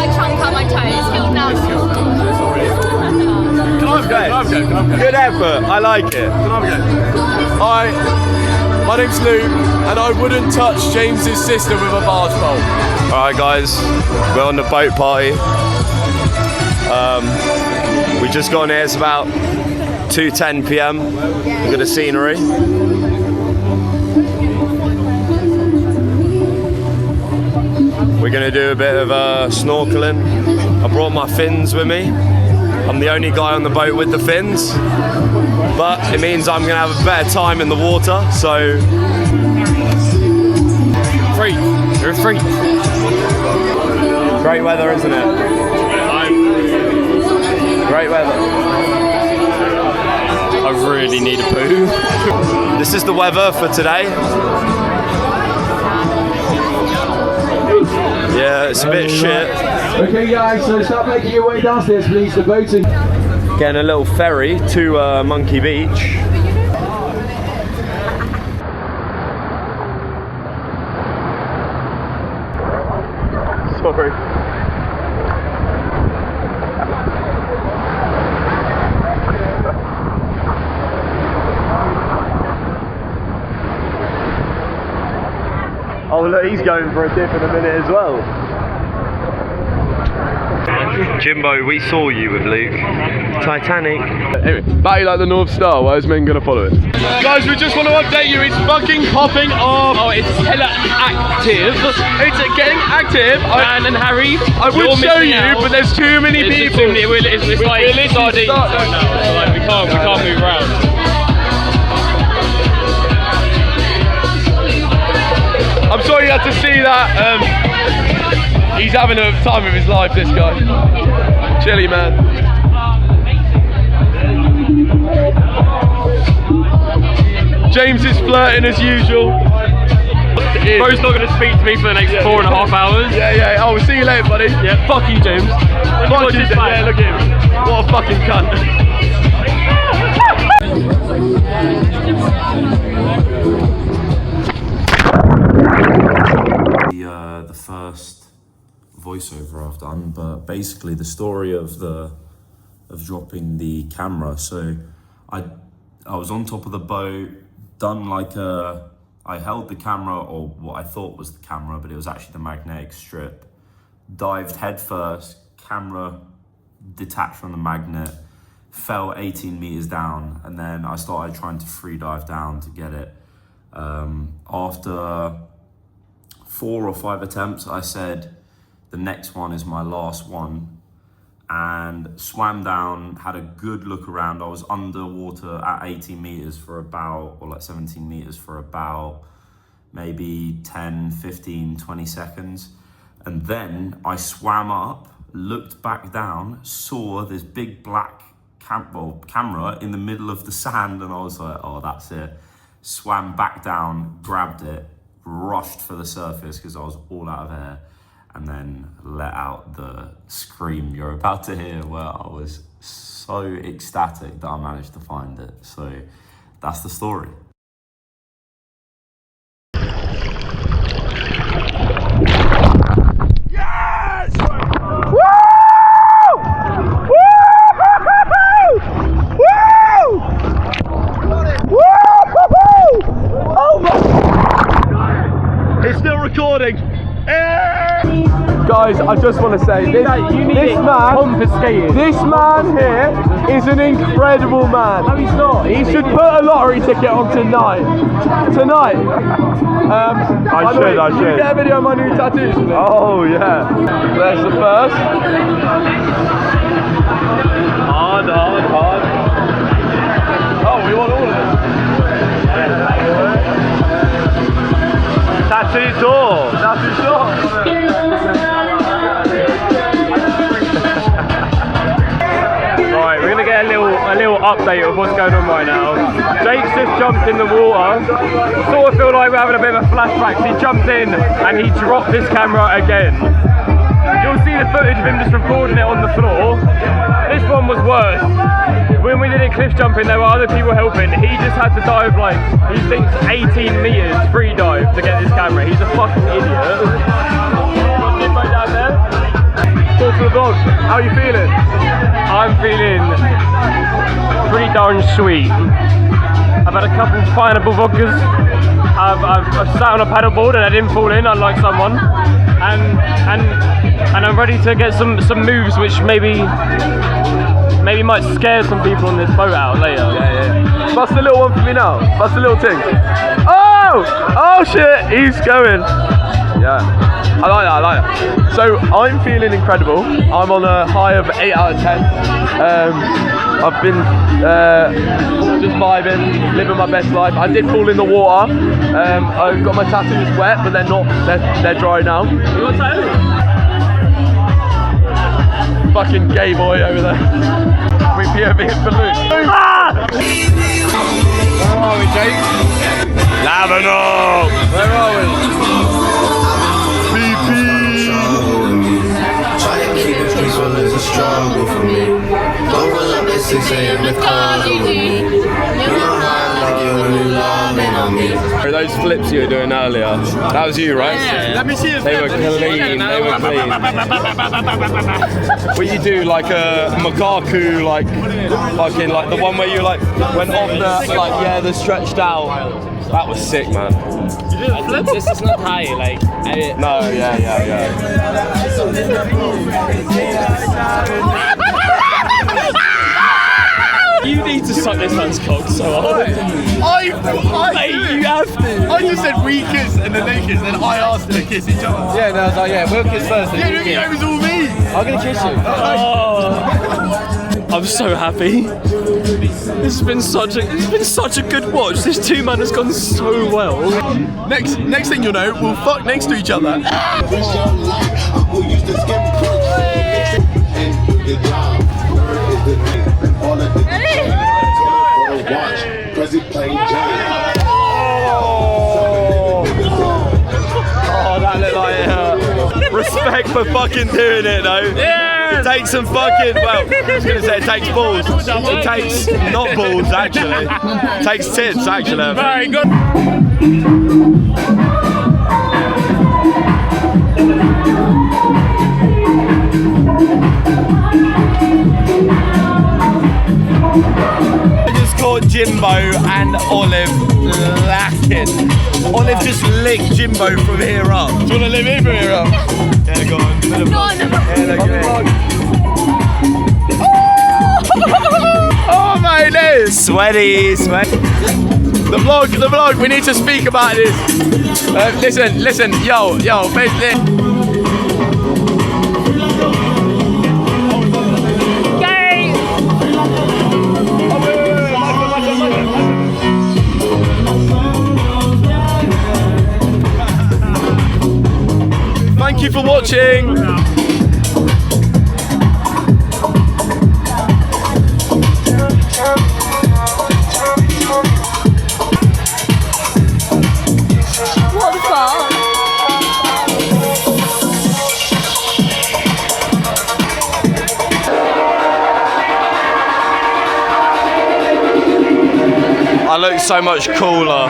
like chunk on my toes. Feel now. Good effort, I like it. Hi, my name's Luke, and I wouldn't touch James's sister with a barge pole. Alright guys, we're on the boat party. We just got in here, it's about 2:10 PM. Look at the scenery. We're gonna do a bit of snorkeling. I brought my fins with me. I'm the only guy on the boat with the fins, but it means I'm gonna have a better time in the water, so... Free, you're a freak. Great weather, isn't it? Great weather. I really need a poo. This is the weather for today. Yeah, it's a bit shit. Okay guys, so start making your way downstairs please, the boat's in. Getting a little ferry to Monkey Beach. Sorry. Oh look, he's going for a dip in a minute as well. Jimbo, we saw you with Luke. Titanic. Anyway, batty like the North Star, where's men gonna follow it? Guys, we just want to update you, it's fucking popping off. Oh, it's hella active. It's getting active. And Harry, I would show you, but there's too many people. It's like sardines now. Like, we can't move around. I'm sorry you had to see that. He's having a time of his life, this guy. Chilly, man. James is flirting as usual. Bro's not going to speak to me for the next 4.5 hours. Yeah. Oh, we'll see you later, buddy. Yeah, fuck you, James. Fuck you, yeah, look at him. What a fucking cunt. The first voiceover I've done, but basically the story of dropping the camera. So I was on top of the boat, done like I held the camera, or what I thought was the camera, but it was actually the magnetic strip. Dived head first, camera detached from the magnet, fell 18 meters down, and then I started trying to free dive down to get it. After 4 or 5 attempts, I said the next one is my last one, and swam down, had a good look around. I was underwater at 18 meters for about, or like 17 meters for about maybe 10, 15, 20 seconds. And then I swam up, looked back down, saw this big black camera in the middle of the sand, and I was like, oh, that's it. Swam back down, grabbed it, rushed for the surface because I was all out of air, and then let out the scream you're about to hear, where I was so ecstatic that I managed to find it. So that's the story. Yes! Woo! Woo! Oh my! It's still recording. Guys, I just want to say, this man here is an incredible man. No, he's not. He should put a lottery ticket on tonight. I should. Can you get a video of my new tattoos, please? Oh yeah. There's the first. Hard. Oh, we want all of them. Tattoo door. Right, we're gonna get a little update of what's going on right now. Jake's just jumped in the water. Sort of feel like we're having a bit of a flashback. He jumped in and he dropped his camera again. You'll see the footage of him just recording it on the floor. This one was worse. When we did it cliff jumping, there were other people helping. He just had to dive like, he thinks 18 meters free dive to get this camera. He's a fucking idiot. Got Nimbo down there. vlog. How are you feeling? I'm feeling pretty darn sweet. I've had a couple pineapple vodkas. I've sat on a paddleboard and I didn't fall in, unlike someone. And I'm ready to get some moves which maybe might scare some people on this boat out later. Yeah. Bust a little one for me now. Bust a little thing. Oh shit, he's going. Yeah, I like that. So I'm feeling incredible. I'm on a high of 8 out of 10. I've been just vibing, living my best life. I did fall in the water. I've got my tattoos wet, but they're not. They're dry now. You got tattoos? Fucking gay boy over there. We POV balloon. Ah! Where are we, Jake? Lavano! Where are we? BP! Try to keep it peaceful is a struggle for me. Don't roll up at 6 a.m. with cars over me. You don't hide like you when you loving on me. Those flips you were doing earlier, that was you, right? Yeah. Let me see the They were clean, they were clean. What you do, like a Makaku, like fucking, like the one where you like went off the, like, yeah, the stretched out. That was sick, man. This is not high, like. No, yeah. You need to suck this man's cock so hard. Mate, you have to. I just said we kiss and then they kiss, and then I asked them to kiss each other. Yeah, no, I was like, yeah, we'll kiss first. Yeah, look, it was all me. I'm gonna kiss you. Oh, I'm so happy. It's been such a good watch. This two-man has gone so well. Next thing you'll know, we'll fuck next to each other. Oh, that looked like respect for fucking doing it though. Yeah. It takes some fucking, well, I was going to say it takes balls. It takes not balls actually. It takes tits actually. Very good. I just caught Jimbo and Olive lacking. Olive just licked Jimbo from here up. Do you want to live in from here up? Yeah, go on. Oh my days! Sweaty. The vlog, we need to speak about this. Listen, yo, basically. Thank you for watching. What the fuck? I look so much cooler.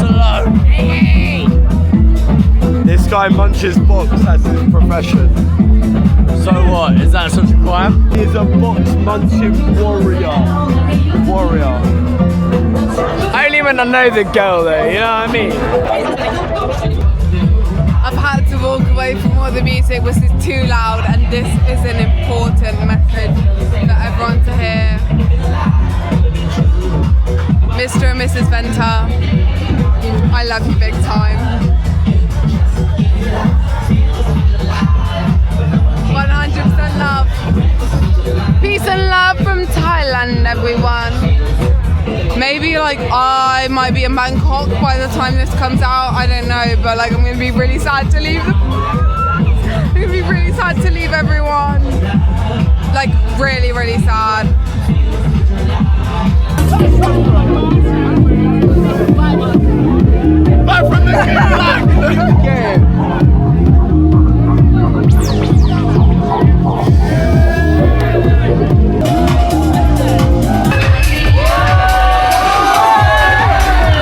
alone. This guy munches box as his profession. So what? Is that such a crime? He's a box munching warrior. Only when I know the girl though, you know what I mean? I've had to walk away from all the music, which is too loud, and this is an important message for everyone to hear. Mr. and Mrs. Venter, I love you big time. 100% love. Peace and love from Thailand, everyone. Maybe like I might be in Bangkok by the time this comes out, I don't know, but like I'm gonna be really sad to leave. I'm gonna be really sad to leave everyone. Like really, really sad.